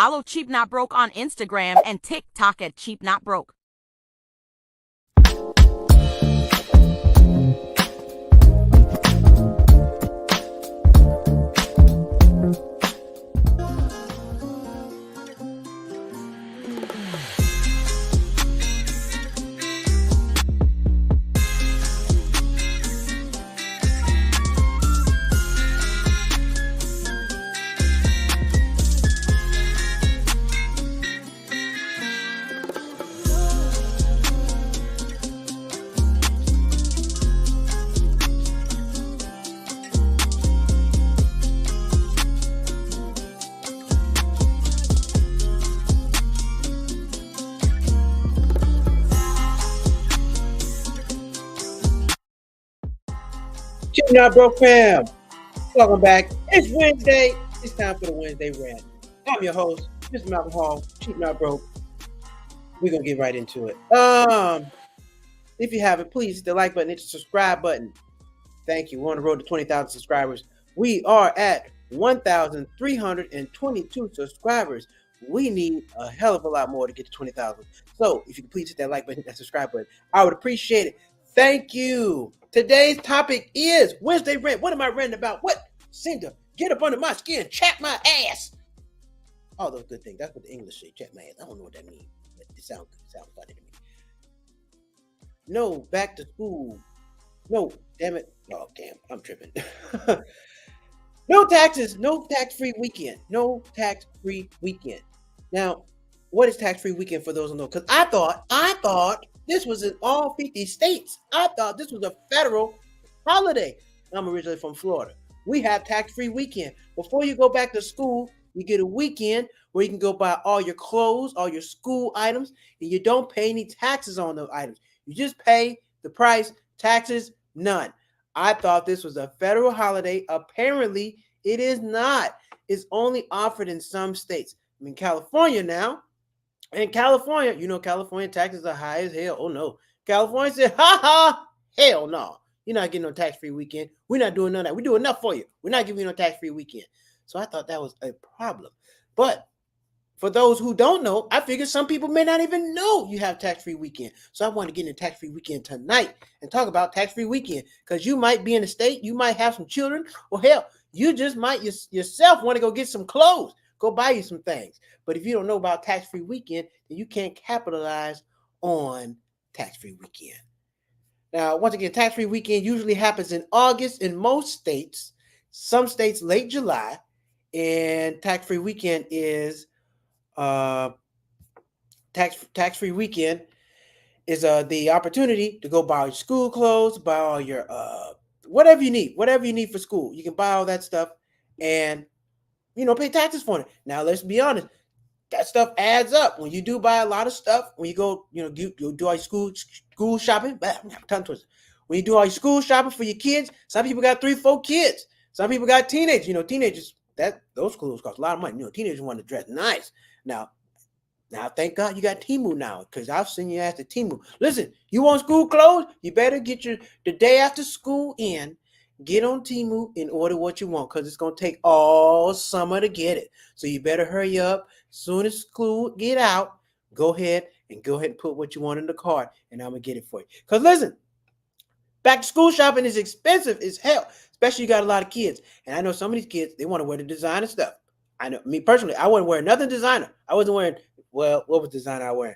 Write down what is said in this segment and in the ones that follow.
Follow Cheap Not Broke on Instagram and TikTok at Cheap Not Broke. Cheap Not Broke fam, welcome back. It's Wednesday. It's time for the Wednesday rant. I'm your host, Mr. Malcolm Hall, Cheap Not Broke. We're gonna get right into it. If you haven't, please hit the like button, hit the subscribe button. Thank you. We're on the road to 20,000 subscribers. We are at 1,322 subscribers. We need a hell of a lot more to get to 20,000. So if you could please hit that like button, hit that subscribe button, I would appreciate it. Thank you. Today's topic is Wednesday rant. What am I ranting about? What seemed to get up under my skin, chat my ass? All those good things. That's what the English say, chat my ass. I don't know what that means, but it sounds good. It sounds funny to me. No, back to school. No, damn it. Oh, damn, I'm tripping. No taxes, no tax-free weekend. No tax-free weekend. Now, what is tax-free weekend for those who know? Because I thought this was in all 50 states. I thought this was a federal holiday. I'm originally from Florida. We have tax-free weekend. Before you go back to school, you get a weekend where you can go buy all your clothes, all your school items, and you don't pay any taxes on those items. You just pay the price, taxes, none. I thought this was a federal holiday. Apparently, it is not. It's only offered in some states. I'm in California now. In California, you know, California taxes are high as hell. Oh, no. California said, hell no. You're not getting no tax-free weekend. We're not doing none of that. We do enough for you. We're not giving you no tax-free weekend. So I thought that was a problem. But for those who don't know, I figured some people may not even know you have tax-free weekend. So I want to get into tax-free weekend tonight and talk about tax-free weekend because you might be in the state, you might have some children, or hell, you just might yourself want to go get some clothes, go buy you some things. But if you don't know about tax-free weekend, then you can't capitalize on tax-free weekend. Now, once again, tax-free weekend usually happens in August in most states, some states late July, and tax-free weekend is tax-free weekend is the opportunity to go buy your school clothes, buy all your whatever you need for school. You can buy all that stuff and pay taxes for it. Now let's be honest, that stuff adds up. When you do buy a lot of stuff, when you go, you do all your school shopping, tongue twister. When you do all your school shopping for your kids, some people got 3-4 kids. Some people got teenagers. Teenagers, those clothes cost a lot of money. Teenagers want to dress nice. Now, thank God you got Temu now, because I've seen you ask the Temu. Listen, you want school clothes? You better get the day after school in. Get on Temu and order what you want, because it's going to take all summer to get it. So you better hurry up. Soon as school get out, go ahead and put what you want in the cart, and I'm going to get it for you. Because listen, back to school shopping is expensive as hell, especially you got a lot of kids. And I know some of these kids, they want to wear the designer stuff. I know, me personally, I wasn't wearing nothing designer. I wasn't wearing, what was designer I was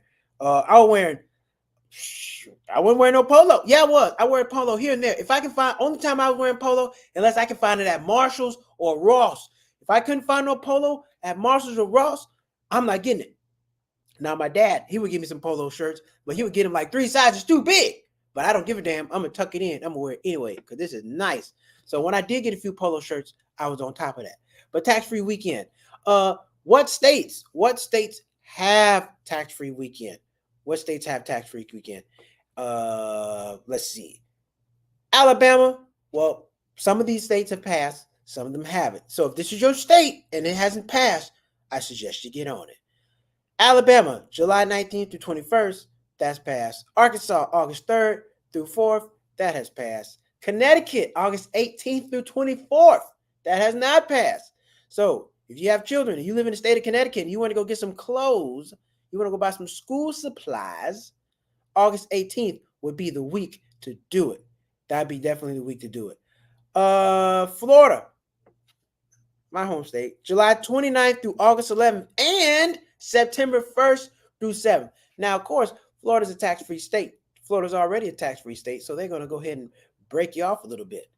wearing? I wasn't wearing no polo. Yeah, I was. I wear polo here and there. If I can find, only time I was wearing polo, unless I can find it at Marshalls or Ross. If I couldn't find no polo at Marshalls or Ross, I'm not getting it. Now, my dad, he would give me some polo shirts, but he would get them like 3 sizes too big. But I don't give a damn. I'm going to tuck it in. I'm going to wear it anyway because this is nice. So when I did get a few polo shirts, I was on top of that. But tax-free weekend. What states have tax-free weekend? What states have tax-free weekend? Let's see. Alabama. Well, some of these states have passed. Some of them haven't. So if this is your state and it hasn't passed, I suggest you get on it. Alabama, July 19th through 21st, that's passed. Arkansas, August 3rd through 4th, that has passed. Connecticut, August 18th through 24th, that has not passed. So If you have children and you live in the state of Connecticut and you want to go get some clothes, you want to go buy some school supplies, August 18th would be the week to do it. That'd be definitely the week to do it. Florida, my home state, July 29th through August 11th and September 1st through 7th. Now, of course, Florida's a tax-free state. Florida's already a tax-free state, so they're going to go ahead and break you off a little bit.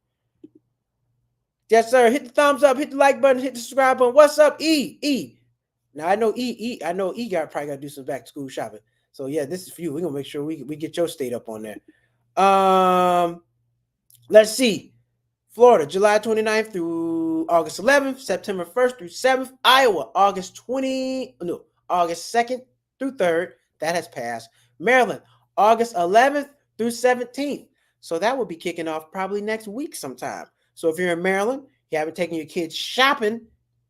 Yes, sir. Hit the thumbs up, hit the like button, hit the subscribe button. What's up, E? Now, I know E probably got to do some back-to-school shopping. So, yeah, this is for you. We're going to make sure we get your state up on there. Let's see. Florida, July 29th through August 11th, September 1st through 7th. Iowa, August 2nd through 3rd. That has passed. Maryland, August 11th through 17th. So that will be kicking off probably next week sometime. So if you're in Maryland, you haven't taken your kids shopping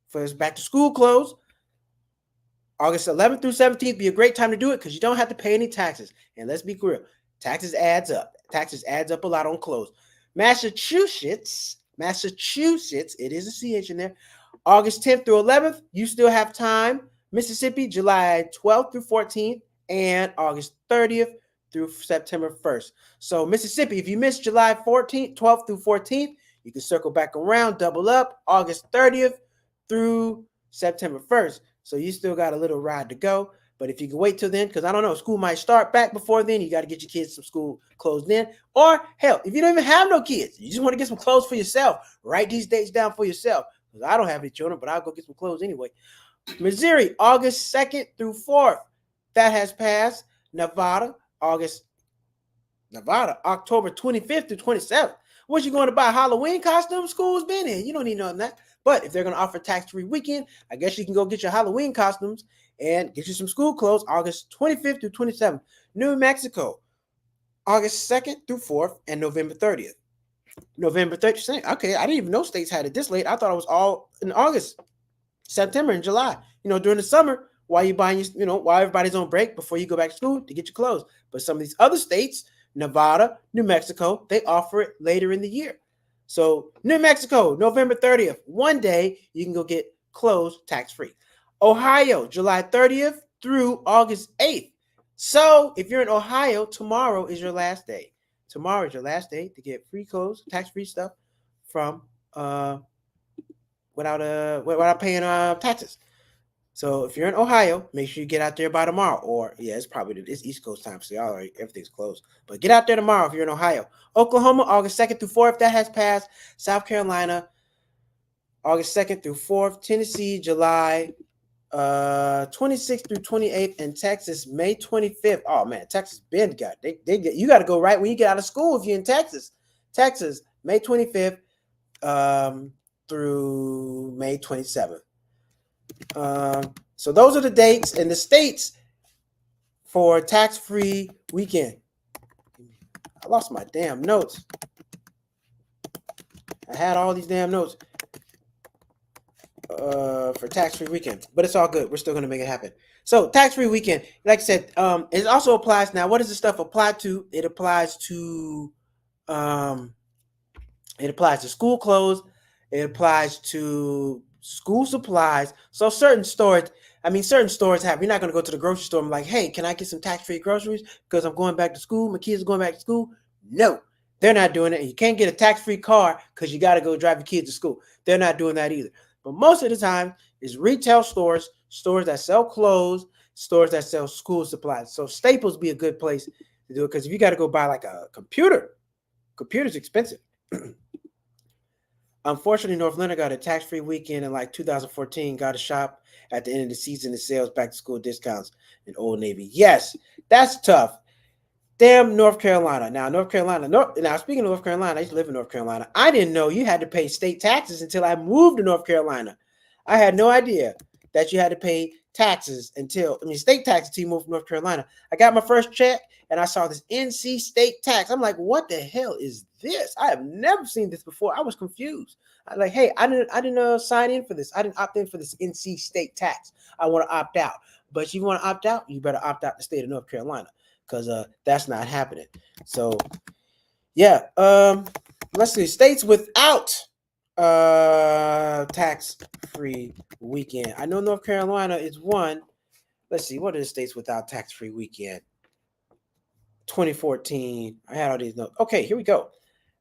for his back to school clothes, August 11th through 17th be a great time to do it because you don't have to pay any taxes. And let's be real, taxes adds up. Taxes adds up a lot on clothes. Massachusetts, it is a CH in there. August 10th through 11th, you still have time. Mississippi, July 12th through 14th, and August 30th through September 1st. So Mississippi, if you missed July 12th through 14th, you can circle back around, double up, August 30th through September 1st. So you still got a little ride to go. But if you can wait till then, because I don't know, school might start back before then. You got to get your kids some school clothes then. Or hell, if you don't even have no kids, you just want to get some clothes for yourself, write these dates down for yourself. Because I don't have any children, but I'll go get some clothes anyway. Missouri, August 2nd through 4th. That has passed. Nevada, October 25th through 27th. What you going to buy? Halloween costume? School's been in. You don't need none of that. But if they're going to offer tax-free weekend, I guess you can go get your Halloween costumes and get you some school clothes August 25th through 27th. New Mexico, August 2nd through 4th and November 30th. November 30th. Okay, I didn't even know states had it this late. I thought it was all in August, September, and July. During the summer, while you buying, while everybody's on break before you go back to school to get your clothes. But some of these other states, Nevada, New Mexico, they offer it later in the year. So New Mexico, November 30th, one day you can go get clothes tax-free. Ohio, July 30th through August 8th. So if you're in Ohio, tomorrow is your last day. Tomorrow is your last day to get free clothes, tax-free stuff from without paying taxes. So if you're in Ohio, make sure you get out there by tomorrow. Or it's East Coast time, so everything's closed. But get out there tomorrow if you're in Ohio. Oklahoma, August 2nd through 4th, that has passed. South Carolina, August 2nd through 4th. Tennessee, July 26th through 28th, and Texas, May 25th. Oh man, Texas been got you got to go right when you get out of school if you're in Texas. Texas, May 25th through May 27th. So those are the dates and the states for tax-free weekend. I lost my damn notes. I had all these damn notes for tax-free weekend, but it's all good. We're still going to make it happen. So tax-free weekend, like I said, it also applies. Now, what does this stuff apply to? It applies to school clothes. It applies to school supplies. So certain stores have, you're not going to go to the grocery store and be like, hey, can I get some tax-free groceries because I'm going back to school? My kids are going back to school. No, they're not doing it. And you can't get a tax-free car because you got to go drive your kids to school. They're not doing that either. But most of the time is retail stores that sell clothes, stores that sell school supplies. So Staples be a good place to do it because if you got to go buy like a computer's expensive. Unfortunately, North Atlanta got a tax-free weekend in like 2014, got a shop at the end of the season that sells back-to-school discounts in Old Navy. Yes, that's tough. Damn North Carolina. Now, speaking of North Carolina, I used to live in North Carolina. I didn't know you had to pay state taxes until I moved to North Carolina. I had no idea that you had to pay taxes state taxes until you moved from North Carolina. I got my first check and I saw this NC state tax. I'm like, what the hell is this? I have never seen this before. I was confused. I was like, hey, I didn't sign in for this. I didn't opt in for this NC state tax. I want to opt out. But if you want to opt out, you better opt out the state of North Carolina because that's not happening. So, yeah. Let's see. States without Tax-free weekend. I know North Carolina is one. Let's see, what are the states without tax-free weekend? 2014. I had all these notes. Okay, here we go.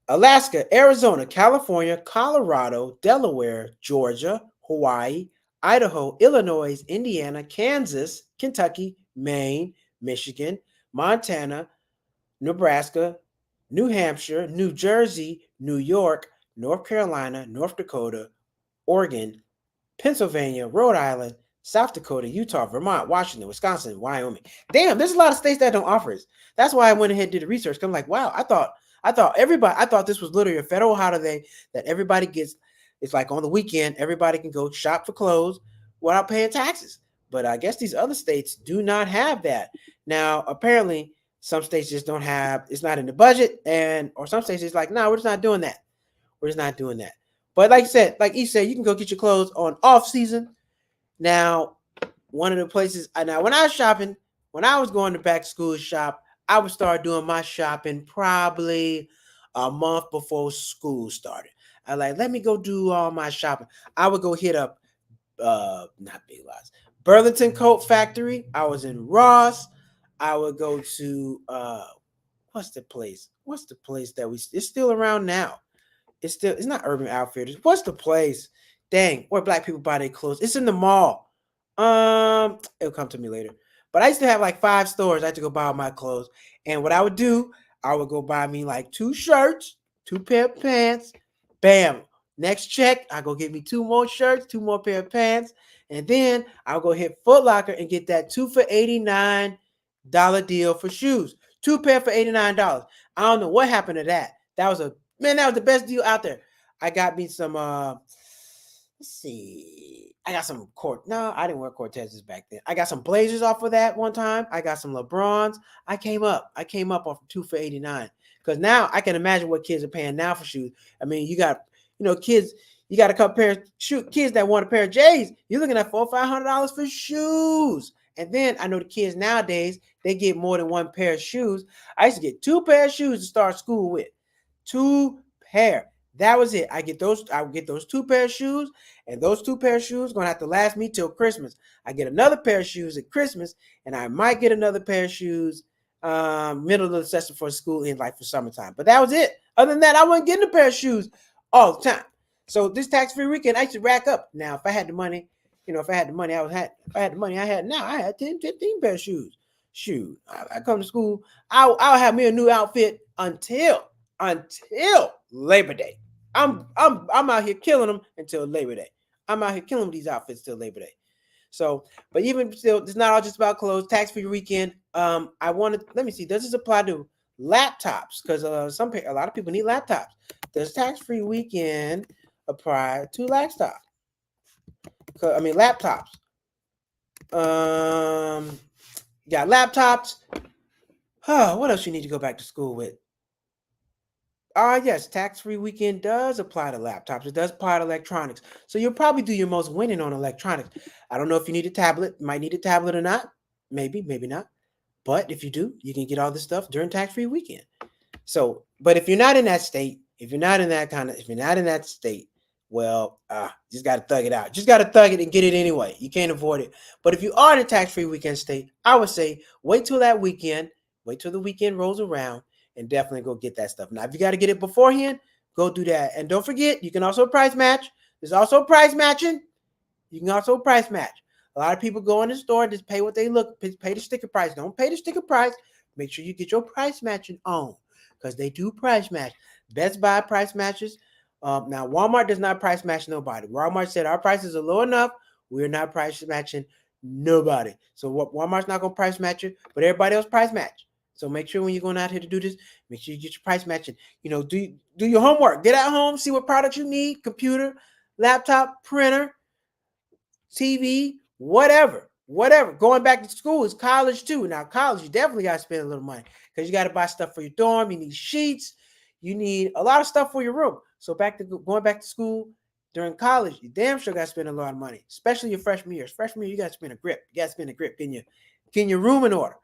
Alaska, Arizona, California, Colorado, Delaware, Georgia, Hawaii, Idaho, Illinois, Indiana, Kansas, Kentucky, Maine, Michigan, Montana, Nebraska, New Hampshire, New Jersey, New York, North Carolina, North Dakota, Oregon, Pennsylvania, Rhode Island, South Dakota, Utah, Vermont, Washington, Wisconsin, Wyoming. Damn, there's a lot of states that don't offer it. That's why I went ahead and did the research. I'm like, wow, I thought this was literally a federal holiday that everybody gets. It's like on the weekend, everybody can go shop for clothes without paying taxes. But I guess these other states do not have that. Now, apparently, some states just don't have. It's not in the budget, or some states it's like, no, we're just not doing that. We're just not doing that. But like you said, you can go get your clothes on off season. Now, one of the places now when I was shopping, when I was going to back to school shop, I would start doing my shopping probably a month before school started. I like, let me go do all my shopping. I would go hit up not Big Lots, Burlington Coat Factory. I was in Ross. I would go to what's the place? What's the place that it's still around now? It's not Urban Outfitters. What's the place? Dang, where black people buy their clothes. It's in the mall. It'll come to me later. But I used to have like 5 stores. I had to go buy all my clothes. And what I would do, I would go buy me like 2 shirts, 2 pair of pants. Bam. Next check, I go get me 2 more shirts, 2 more pair of pants. And then I'll go hit Foot Locker and get that 2 for $89 deal for shoes. 2 pair for $89. I don't know what happened to that. That was the best deal out there. I got me some let's see. I got some no, I didn't wear Cortezes back then. I got some Blazers off of that one time. I got some LeBrons. I came up off of 2 for $89. Because now I can imagine what kids are paying now for shoes. I mean, you got, kids, you got a couple pairs kids that want a pair of J's. You're looking at $400 or $500 for shoes. And then I know the kids nowadays, they get more than 1 pair of shoes. I used to get 2 pair of shoes to start school with. 2 pair. That was it. I would get those 2 pair of shoes, and those 2 pair of shoes gonna have to last me till Christmas. I get another pair of shoes at Christmas, and I might get another pair of shoes middle of the session for school in like for summertime. But that was it. Other than that, I wasn't getting a pair of shoes all the time. So this tax-free weekend, I should rack up. Now, if I had the money, if I had the money I had now, I had 10, 15 pair of shoes. Shoot, I come to school, I'll have me a new outfit until Labor Day. I'm out here killing them until Labor Day. I'm out here killing these outfits till Labor Day. So, but even still, it's not all just about clothes. Tax-free weekend. I wanted. Let me see. Does this apply to laptops? Because a lot of people need laptops. Does tax-free weekend apply to laptops? Laptops. Got laptops. What else you need to go back to school with? Yes, tax-free weekend does apply to laptops. It does apply to electronics. So you'll probably do your most winning on electronics. I don't know if you need a tablet. You might need a tablet or not. Maybe, maybe not. But if you do, you can get all this stuff during tax-free weekend. So, but if you're not in that state, if you're not in that state, well, you just got to thug it out. Just got to thug it and get it anyway. You can't avoid it. But if you are in a tax-free weekend state, I would say wait till that weekend. Wait till the weekend rolls around and definitely go get that stuff. Now, if you got to get it beforehand, go do that. And don't forget, you can also price match. There's also price matching. You can also price match. A lot of people go in the store and just pay what they pay the sticker price. Don't pay the sticker price. Make sure you get your price matching on because they do price match. Best Buy price matches. Now, Walmart does not price match nobody. Walmart said our prices are low enough. We're not price matching nobody. So Walmart's not going to price match it, but everybody else price match. So make sure when you're going out here to do this, make sure you get your price matching. Do your homework. Get at home, see what products you need, computer, laptop, printer, TV, whatever. Going back to school is college too. Now, college, you definitely got to spend a little money because you got to buy stuff for your dorm. You need sheets. You need a lot of stuff for your room. So going back to school during college, you damn sure got to spend a lot of money, especially your freshman year. Freshman year, you got to spend a grip. You got to spend a grip getting your room in order.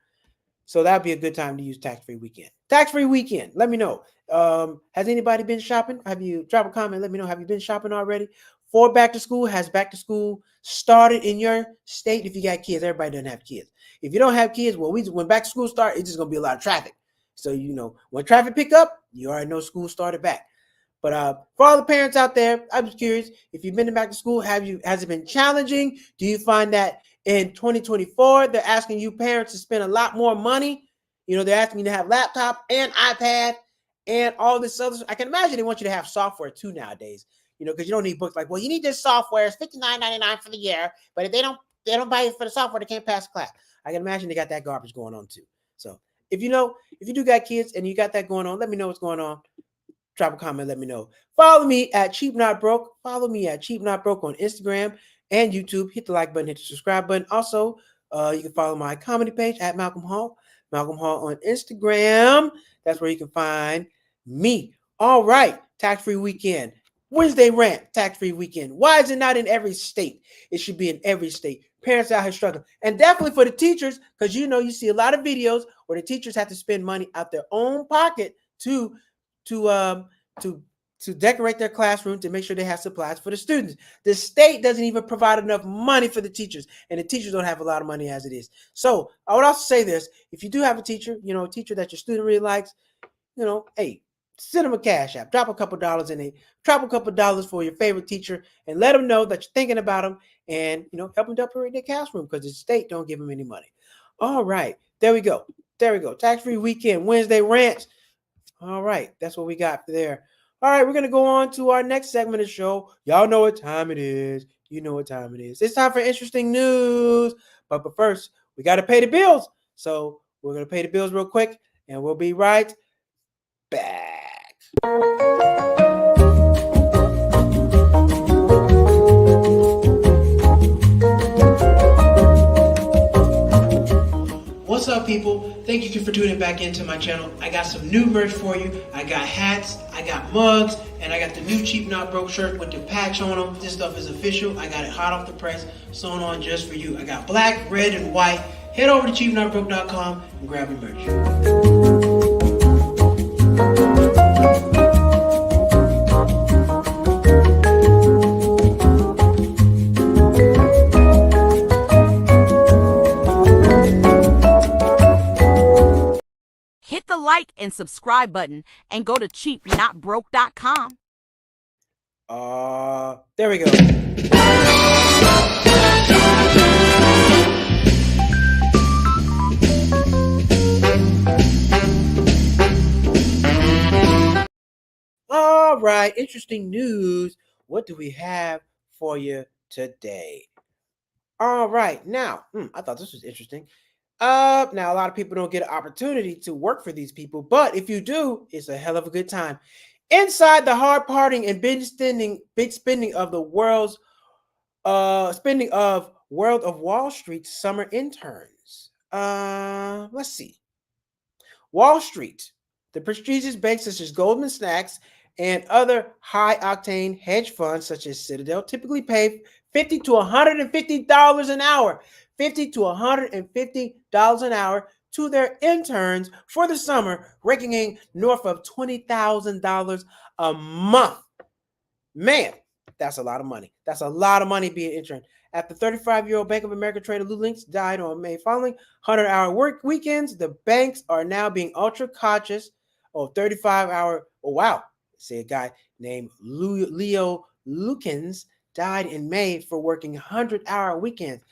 So that'd be a good time to use tax-free weekend. Tax-free weekend. Let me know. Has anybody been shopping? Have you drop a comment? Let me know. Have you been shopping already for back to school? Has back to school started in your state? If you got kids, everybody doesn't have kids. If you don't have kids, well, when back to school start, it's just gonna be a lot of traffic. So when traffic pick up, you already know school started back. But for all the parents out there, I'm just curious if you've been back to school. Has it been challenging? Do you find that in 2024 they're asking you parents to spend a lot more money? They're asking you to have laptop and iPad and all this other. I can imagine they want you to have software too nowadays. Because you don't need books like, well, you need this software. It's $59.99 for the year, but if they don't buy it for the software, they can't pass the class. I can imagine they got that garbage going on too. So if you do got kids and you got that going on, let me know what's going on. Drop a comment, let me know. Follow me at Cheap Not Broke. Follow me at Cheap Not Broke on Instagram and YouTube. Hit the like button, hit the subscribe button. Also, you can follow my comedy page at Malcolm Hall. Malcolm Hall on Instagram. That's where you can find me. All right, tax-free weekend. Wednesday rant, tax-free weekend. Why is it not in every state? It should be in every state. Parents out here struggling. And definitely for the teachers, because you see a lot of videos where the teachers have to spend money out their own pocket to decorate their classroom, to make sure they have supplies for the students. The state doesn't even provide enough money for the teachers, and the teachers don't have a lot of money as it is. So I would also say this: if you do have a teacher, a teacher that your student really likes, hey, send them a cash app, drop a couple dollars in it, drop a couple dollars for your favorite teacher, and let them know that you're thinking about them, and help them decorate their classroom, because the state don't give them any money. All right, there we go. Tax-free weekend, Wednesday rants. All right, that's what we got there. All right, we're going to go on to our next segment of the show. Y'all know what time it is. You know what time it is. It's time for interesting news. But first, we got to pay the bills. So we're going to pay the bills real quick, and we'll be right back. What's up, people? Thank you for tuning back into my channel. I got some new merch for you. I got hats, I got mugs, and I got the new Cheap Not Broke shirt with the patch on them. This stuff is official. I got it hot off the press, sewn on just for you. I got black, red, and white. Head over to cheapnotbroke.com and grab your merch. Hit the like and subscribe button and go to cheapnotbroke.com. There we go. All right, interesting news. What do we have for you today? All right, now, I thought this was interesting. Now a lot of people don't get an opportunity to work for these people, but if you do, it's a hell of a good time. Inside the hard partying and big spending of the World of Wall Street summer interns. Let's see. Wall Street, the prestigious banks such as Goldman Sachs and other high-octane hedge funds such as Citadel typically pay $50 to $150 an hour. $50 to $150 an hour to their interns for the summer, raking in north of $20,000 a month. Man, that's a lot of money. That's a lot of money being an intern. After 35-year-old Bank of America trader Lou Lynch died on May following 100-hour work weekends, the banks are now being ultra cautious of 35-hour. Oh, wow. Say a guy named Leo Lukens died in May for working 100-hour weekends.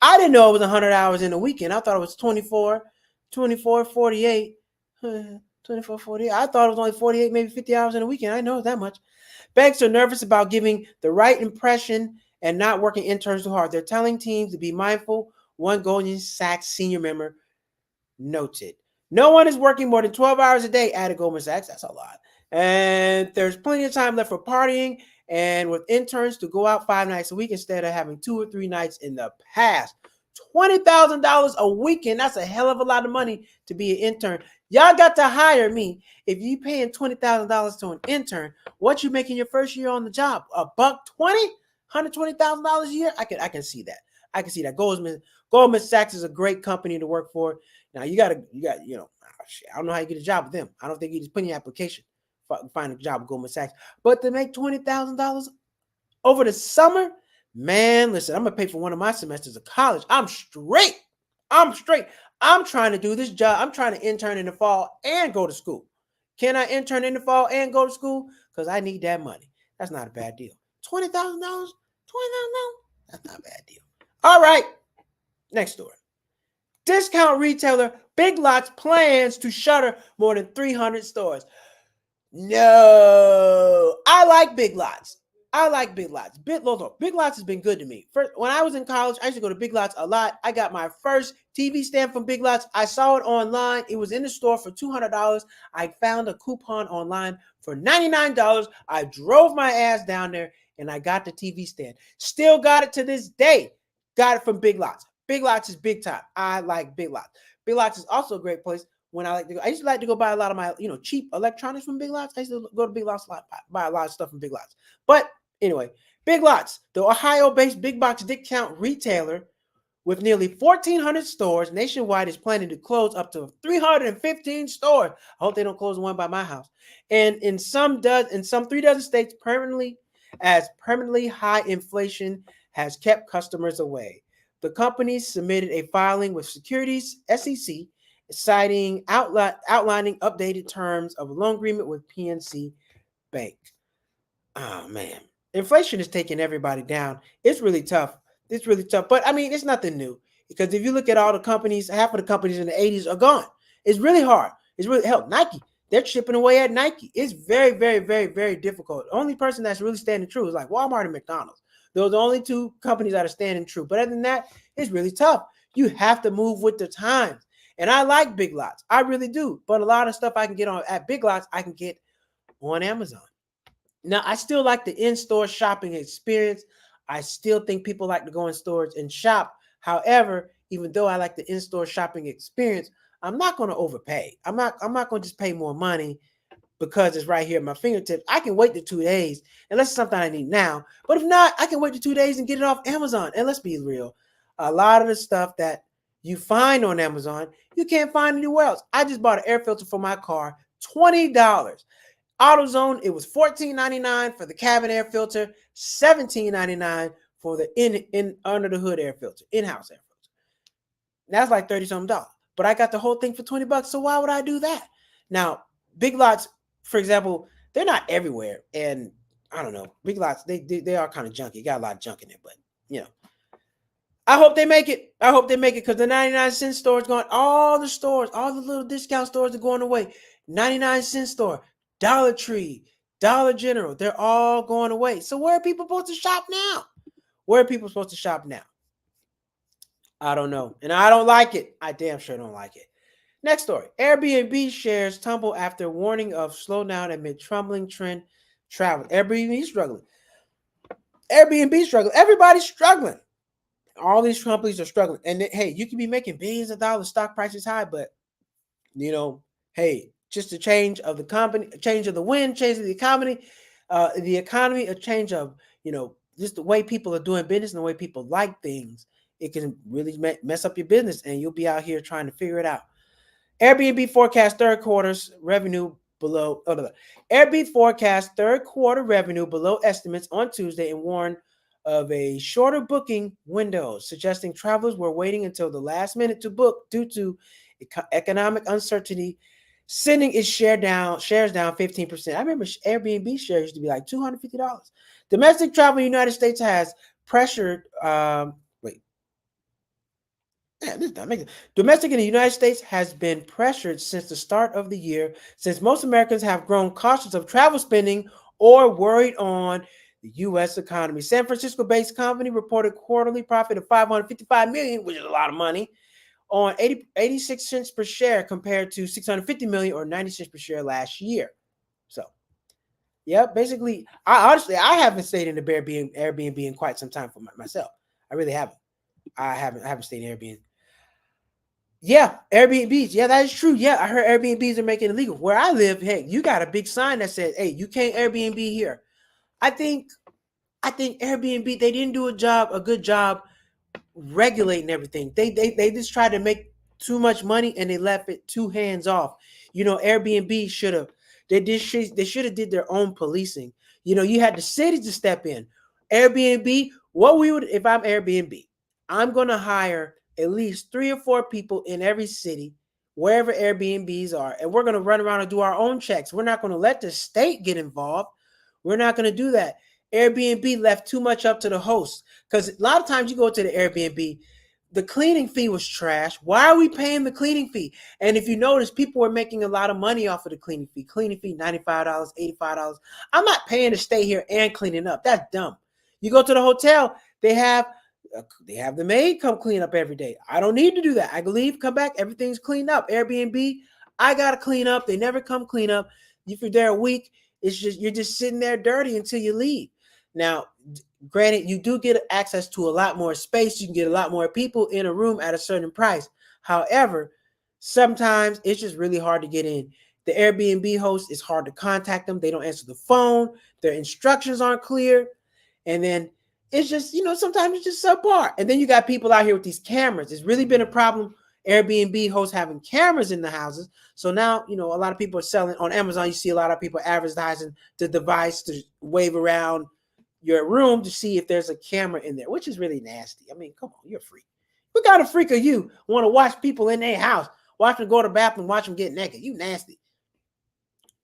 I didn't know it was 100 hours in a weekend. I thought it was 24, 48. 24, 48. I thought it was only 48, maybe 50 hours in a weekend. I know that much. Banks are nervous about giving the right impression and not working interns too hard. They're telling teams to be mindful. One Goldman Sachs senior member noted. No one is working more than 12 hours a day, added Goldman Sachs. That's a lot. And there's plenty of time left for partying and with interns to go out 5 nights a week instead of having 2 or 3 nights in the past. $20,000 a weekend. That's a hell of a lot of money to be an intern. Y'all got to hire me. If you paying $20,000 to an intern, what you making your first year on the job? $120,000, $120,000 a year? I can see that. I can see that. Goldman Sachs is a great company to work for. Now you got, I don't know how you get a job with them. I don't think you just put in your application, find a job with Goldman Sachs. But to make $20,000 over the summer, man, listen, I'm gonna pay for one of my semesters of college. I'm straight. I'm trying to do this job. I'm trying to intern in the fall and go to school. Can I intern in the fall and go to school? Because I need that money. That's not a bad deal. $20,000? $20,000? That's not a bad deal. All right. Next story. Discount retailer Big Lots plans to shutter more than 300 stores. No, I like Big Lots. Big Lots has been good to me. First, when I was in college, I used to go to Big Lots a lot. I got my first TV stand from Big Lots. I saw it online. It was in the store for $200. I found a coupon online for $99. I drove my ass down there and I got the TV stand. Still got it to this day. Got it from Big Lots. Big Lots is big time. I like Big Lots. Big Lots is also a great place. When I used to like to go buy a lot of my, cheap electronics from Big Lots. I used to go to Big Lots a lot, buy a lot of stuff from Big Lots. But anyway, Big Lots, the Ohio-based big box discount retailer with nearly 1,400 stores nationwide, is planning to close up to 315 stores. I hope they don't close one by my house. And in some 3 dozen states, permanently high inflation has kept customers away. The company submitted a filing with Securities SEC, citing outlining updated terms of a loan agreement with PNC Bank. Oh man, inflation is taking everybody down. It's really tough. But I mean, it's nothing new, because if you look at all the companies, half of the companies in the 80s are gone. It's really hard. It's really hell. Nike, they're chipping away at Nike. It's very, very, very, very difficult. The only person that's really standing true is like Walmart and McDonald's. Those are the only two companies that are standing true. But other than that, it's really tough. You have to move with the times. And I like Big Lots. I really do. But a lot of stuff I can get on at Big Lots, I can get on Amazon. Now, I still like the in-store shopping experience. I still think people like to go in stores and shop. However, even though I like the in-store shopping experience, I'm not going to overpay. I'm not going to just pay more money because it's right here at my fingertips. I can wait the 2 days unless it's something I need now. But if not, I can wait the 2 days and get it off Amazon. And let's be real. A lot of the stuff that you find on Amazon, you can't find anywhere else. I just bought an air filter for my car, $20. AutoZone, it was $14.99 for the cabin air filter, $17.99 for the in under the hood air filter, in-house air filter. That's like $30-something. But I got the whole thing for $20. So why would I do that? Now, Big Lots, for example, they're not everywhere. And I don't know, Big Lots, they are kind of junky. Got a lot of junk in it, but I hope they make it. Because the 99-cent store is gone. All the stores, all the little discount stores are going away. 99-cent store, Dollar Tree, Dollar General, they're all going away. So where are people supposed to shop now? I don't know. And I don't like it. I damn sure don't like it. Next story. Airbnb shares tumble after warning of slowdown amid troubling trend travel. Airbnb struggling. Everybody's struggling. All these companies are struggling. And hey, you can be making billions of dollars, stock prices high, but hey, just a change of the company, a change of the wind, change of the economy, a change of, just the way people are doing business and the way people like things. It can really mess up your business and you'll be out here trying to figure it out. Airbnb forecast third quarter revenue below estimates on Tuesday and warned of a shorter booking window, suggesting travelers were waiting until the last minute to book due to economic uncertainty, sending its shares down 15%. I remember Airbnb shares used to be like $250. Domestic travel in the United States has pressured. Domestic in the United States has been pressured since the start of the year, since most Americans have grown cautious of travel spending or worried on the U.S. economy. San Francisco-based company reported quarterly profit of $555 million, which is a lot of money, on 86 cents per share compared to $650 million or 90 cents per share last year. So, yeah, basically, I haven't stayed in the Airbnb in quite some time for myself. I really haven't. I haven't stayed in Airbnb. Yeah, Airbnbs. Yeah, that is true. Yeah, I heard Airbnbs are making it illegal. Where I live, hey, you got a big sign that says, "Hey, you can't Airbnb here." I think Airbnb, they didn't do a good job regulating everything. They just tried to make too much money and they left it too hands off. Airbnb should have they should have did their own policing. You had the city to step in. Airbnb, what we would if I'm Airbnb, I'm gonna hire at least 3 or 4 people in every city, wherever Airbnbs are, and we're gonna run around and do our own checks. We're not gonna let the state get involved. We're not gonna do that. Airbnb left too much up to the host because a lot of times you go to the Airbnb, the cleaning fee was trash. Why are we paying the cleaning fee? And if you notice, people were making a lot of money off of the cleaning fee. Cleaning fee, $95, $85. I'm not paying to stay here and cleaning up. That's dumb. You go to the hotel, they have the maid come clean up every day. I don't need to do that. I can leave, come back, everything's cleaned up. Airbnb, I gotta clean up. They never come clean up. If you're there a week, you're just sitting there dirty until you leave. Now, granted, you do get access to a lot more space. You can get a lot more people in a room at a certain price. However, sometimes it's just really hard to get in. The Airbnb host, it's hard to contact them. They don't answer the phone. Their instructions aren't clear. And then it's just, sometimes it's just subpar. And then you got people out here with these cameras. It's really been a problem. Airbnb hosts having cameras in the houses. So now, a lot of people are selling on Amazon. You see a lot of people advertising the device to wave around your room to see if there's a camera in there, which is really nasty. I mean, come on, you're a freak. What kind of freak are you want to watch people in their house, watch them go to the bathroom, watch them get naked? You nasty.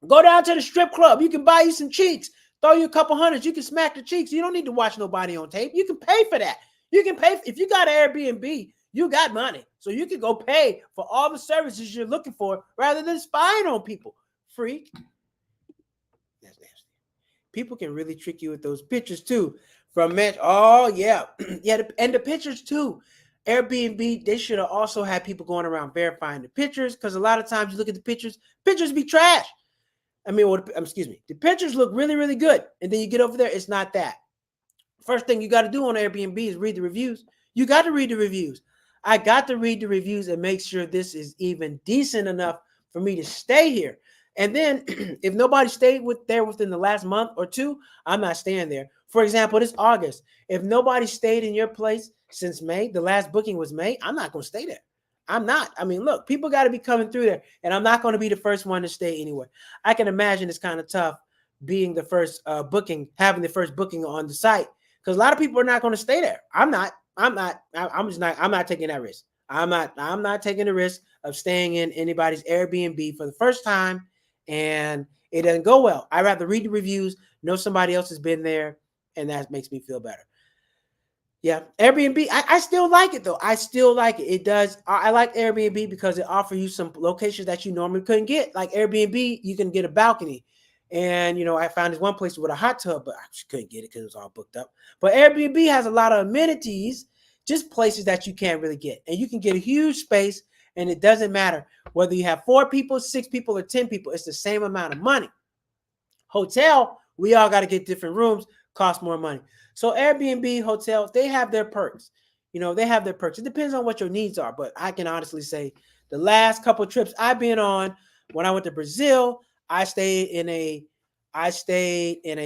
Go down to the strip club. You can buy you some cheeks. Throw you a couple hundreds. You can smack the cheeks. You don't need to watch nobody on tape. You can pay for that. You can pay. If you got an Airbnb, you got money. So you can go pay for all the services you're looking for rather than spying on people. Freak. That's nasty. People can really trick you with those pictures too. From Match. Oh, yeah. Yeah, and the pictures too. Airbnb, they should have also had people going around verifying the pictures because a lot of times you look at the pictures be trash. The pictures look really, really good. And then you get over there, it's not that. First thing you got to do on Airbnb is read the reviews. You got to read the reviews. I got to read the reviews and make sure this is even decent enough for me to stay here. And then if nobody stayed there within the last month or two, I'm not staying there. For example, this August, if nobody stayed in your place since May, the last booking was May, I'm not going to stay there. I'm not. I mean, look, people got to be coming through there, and I'm not going to be the first one to stay anywhere. I can imagine it's kind of tough being the first having the first booking on the site because a lot of people are not going to stay there. I'm not taking that risk. I'm not taking the risk of staying in anybody's Airbnb for the first time and it doesn't go well. I'd rather read the reviews, know somebody else has been there, and that makes me feel better. Yeah, Airbnb, I still like it though. I still like it. It does. I like Airbnb because it offers you some locations that you normally couldn't get. Like Airbnb, you can get a balcony. And, I found this one place with a hot tub, but I just couldn't get it because it was all booked up. But Airbnb has a lot of amenities, just places that you can't really get. And you can get a huge space, and it doesn't matter whether you have 4 people, 6 people, or 10 people. It's the same amount of money. Hotel, we all got to get different rooms, cost more money. So Airbnb, hotels, they have their perks. They have their perks. It depends on what your needs are. But I can honestly say the last couple of trips I've been on, when I went to Brazil, I stayed in a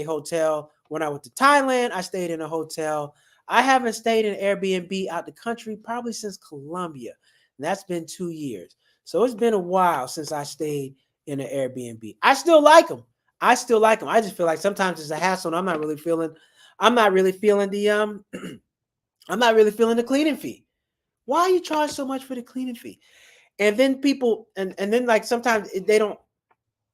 hotel. When I went to Thailand, I stayed in a hotel. I haven't stayed in Airbnb out the country probably since Colombia. And that's been 2 years. So it's been a while since I stayed in an Airbnb. I still like them. I just feel like sometimes it's a hassle and I'm not really feeling the I'm not really feeling the cleaning fee. Why you charge so much for the cleaning fee? And then people and then like sometimes they don't,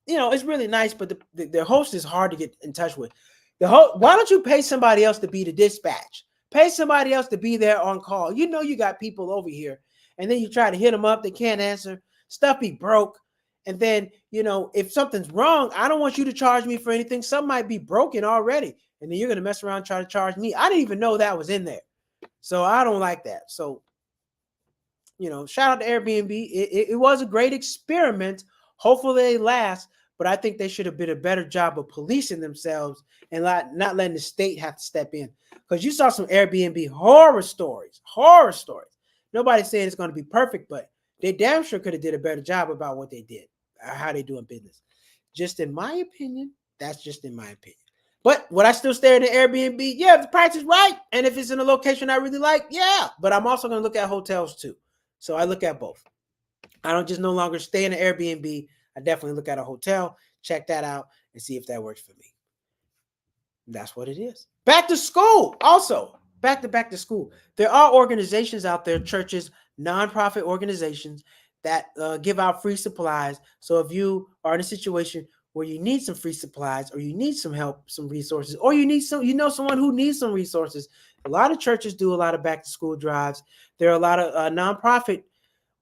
it's really nice, but the host is hard to get in touch with. Why don't you pay somebody else to be the dispatch? Pay somebody else to be there on call. You got people over here, and then you try to hit them up, they can't answer. Stuff be broke. And then, if something's wrong, I don't want you to charge me for anything. Something might be broken already. And then you're going to mess around and try to charge me. I didn't even know that was in there. So I don't like that. So, shout out to Airbnb. It was a great experiment. Hopefully they last. But I think they should have been a better job of policing themselves and not letting the state have to step in. Because you saw some Airbnb horror stories. Nobody's saying it's going to be perfect, but they damn sure could have did a better job about what they did, how they doing business. Just in my opinion, that's just in my opinion. But would I still stay in the Airbnb? Yeah, if the price is right and if it's in a location I really like, yeah. But I'm also going to look at hotels too. So I look at both. I don't just no longer stay in an Airbnb. I definitely look at a hotel, check that out, and see if that works for me. That's what it is. Back to school. Also, back to school. There are organizations out there, churches, nonprofit organizations that give out free supplies. So if you are in a situation where you need some free supplies, or you need some help, some resources, or you need some, someone who needs some resources, a lot of churches do a lot of back to school drives. There are a lot of nonprofit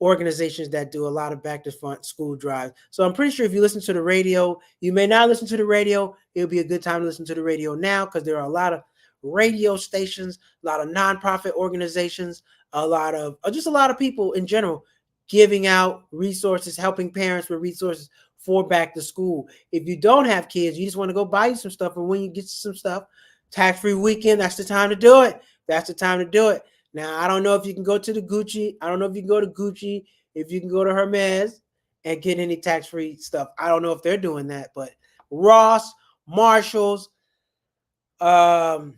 organizations that do a lot of back to front school drives. So I'm pretty sure if you listen to the radio, you may not listen to the radio. It'll be a good time to listen to the radio now, because there are a lot of radio stations, a lot of nonprofit organizations, a lot of people in general giving out resources, helping parents with resources for back to school. If you don't have kids, you just want to go buy you some stuff, and when you get some stuff, tax-free weekend, that's the time to do it. That's the time to do it. Now, I don't know if you can go to the Gucci. I don't know if you can go to Gucci, if you can go to Hermes and get any tax-free stuff. I don't know if they're doing that, but Ross, Marshalls, damn,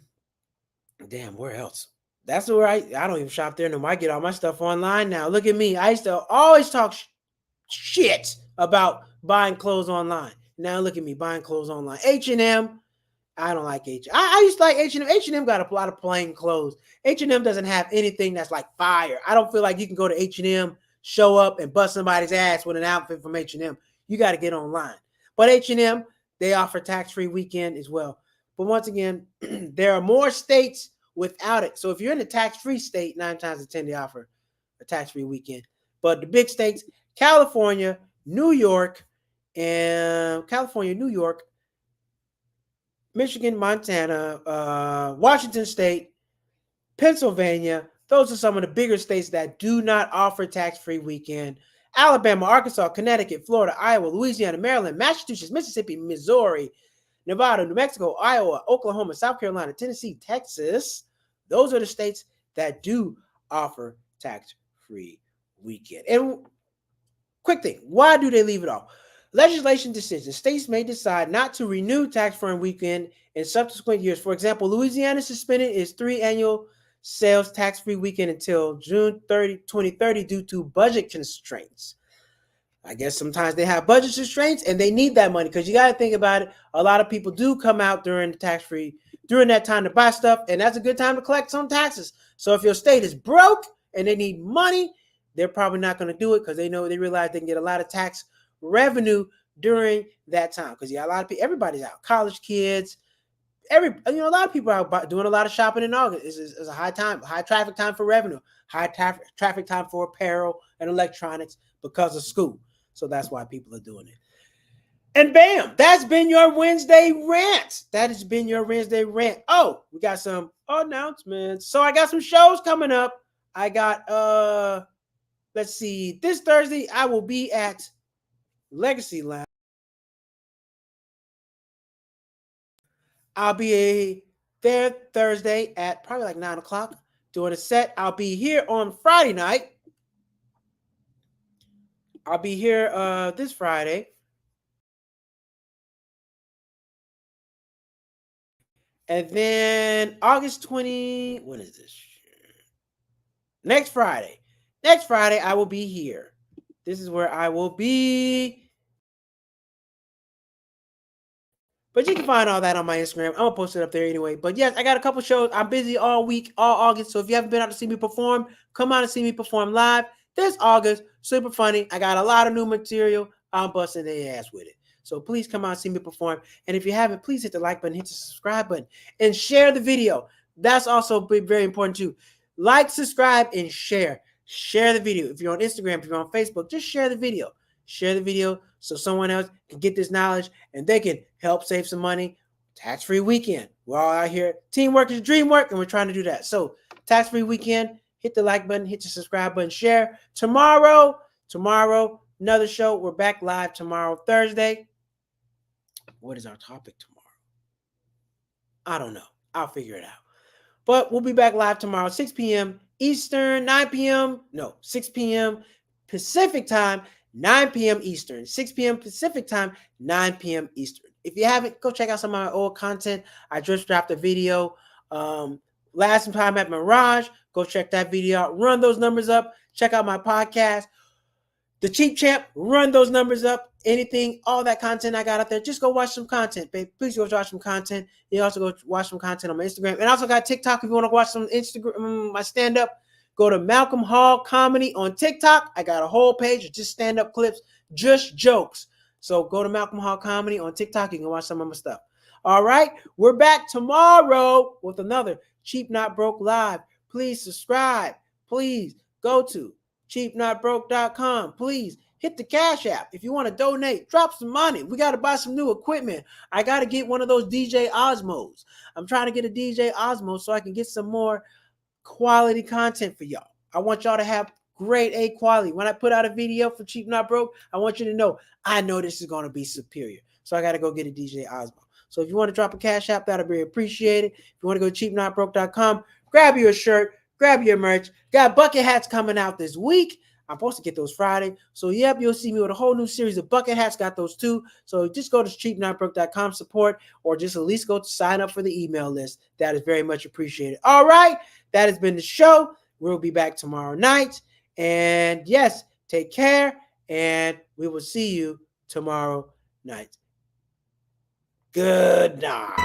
where else? That's where I don't even shop there no more. I get all my stuff online now. Look at me. I used to always talk shit about buying clothes online. Now look at me buying clothes online. H&M. I don't like H&M. I used to like H&M. H&M got a lot of plain clothes. H&M doesn't have anything that's like fire. I don't feel like you can go to H&M, show up, and bust somebody's ass with an outfit from H&M. You got to get online. But H&M, they offer tax-free weekend as well. But once again, there are more states without it. So if you're in a tax-free state, 9 times out of 10, they offer a tax-free weekend. But the big states, California, New York, Michigan, Montana, Washington State, Pennsylvania. Those are some of the bigger states that do not offer tax-free weekend. Alabama, Arkansas, Connecticut, Florida, Iowa, Louisiana, Maryland, Massachusetts, Mississippi, Missouri, Nevada, New Mexico, Iowa, Oklahoma, South Carolina, Tennessee, Texas. Those are the states that do offer tax-free weekend. And quick thing, why do they leave it off? Legislation decisions. States may decide not to renew tax-free weekend in subsequent years. For example, Louisiana suspended its 3 annual sales tax-free weekend until June 30, 2030 due to budget constraints. I guess sometimes they have budget constraints and they need that money, because you got to think about it. A lot of people do come out during the tax-free, during that time to buy stuff, and that's a good time to collect some taxes. So if your state is broke and they need money, they're probably not going to do it, because they realize they can get a lot of tax revenue during that time, because a lot of people, everybody's out, college kids, a lot of people are out doing a lot of shopping in August. It's a high traffic time for revenue, high traffic time for apparel and electronics because of school. So that's why people are doing it. And bam, that's been your Wednesday rant. That has been your Wednesday rant. Oh, we got some announcements. So I got some shows coming up. I got let's see, this Thursday I will be at Legacy Lounge. I'll be there Thursday at probably like 9 o'clock doing a set. I'll be here on Friday night. I'll be here this Friday. And then August 20, what is this? Next Friday, I will be here. This is where I will be. But you can find all that on my Instagram. I'm going to post it up there anyway. But yes, I got a couple shows. I'm busy all week, all August. So if you haven't been out to see me perform, come out and see me perform live this August. Super funny. I got a lot of new material. I'm busting their ass with it. So please come out and see me perform. And if you haven't, please hit the like button, hit the subscribe button, and share the video. That's also very important too. Like, subscribe, and share. Share the video. If you're on Instagram, if you're on Facebook, just share the video. Share the video so someone else can get this knowledge and they can help save some money. Tax-free weekend. We're all out here. Teamwork is dream work, and we're trying to do that. So tax-free weekend, hit the like button, hit the subscribe button, share. Tomorrow, another show. We're back live tomorrow, Thursday. What is our topic tomorrow? I don't know. I'll figure it out. But we'll be back live tomorrow, 6 p.m. Eastern, 6 p.m. Pacific time, 9 p.m. Eastern. 6 p.m. Pacific time, 9 p.m. Eastern. If you haven't, go check out some of my old content. I just dropped a video last time at Mirage. Go check that video out. Run those numbers up. Check out my podcast, The Cheap Champ. Run those numbers up. Anything, all that content I got out there, just go watch some content, babe. Please go watch some content. You also go watch some content on my Instagram. And I also got TikTok if you want to watch some Instagram, my stand-up. Go to Malcolm Hall Comedy on TikTok. I got a whole page of just stand-up clips, just jokes. So go to Malcolm Hall Comedy on TikTok. You can watch some of my stuff. All right. We're back tomorrow with another Cheap Not Broke Live. Please subscribe. Please go to cheapnotbroke.com. Please hit the Cash App. If you want to donate, drop some money. We got to buy some new equipment. I got to get one of those DJ Osmos. I'm trying to get a DJ Osmo so I can get some more quality content for y'all. I want y'all to have great A quality. When I put out a video for Cheap Not Broke, I want you to know, I know this is going to be superior. So I got to go get a DJ Osmo. So if you want to drop a Cash App, that'll be appreciated. If you want to go to cheapnotbroke.com, grab your shirt, grab your merch. Got bucket hats coming out this week. I'm supposed to get those Friday. So, yep, you'll see me with a whole new series of bucket hats. Got those too. So just go to cheapnotbroke.com support, or just at least go to sign up for the email list. That is very much appreciated. All right. That has been the show. We'll be back tomorrow night. And yes, take care. And we will see you tomorrow night. Good night.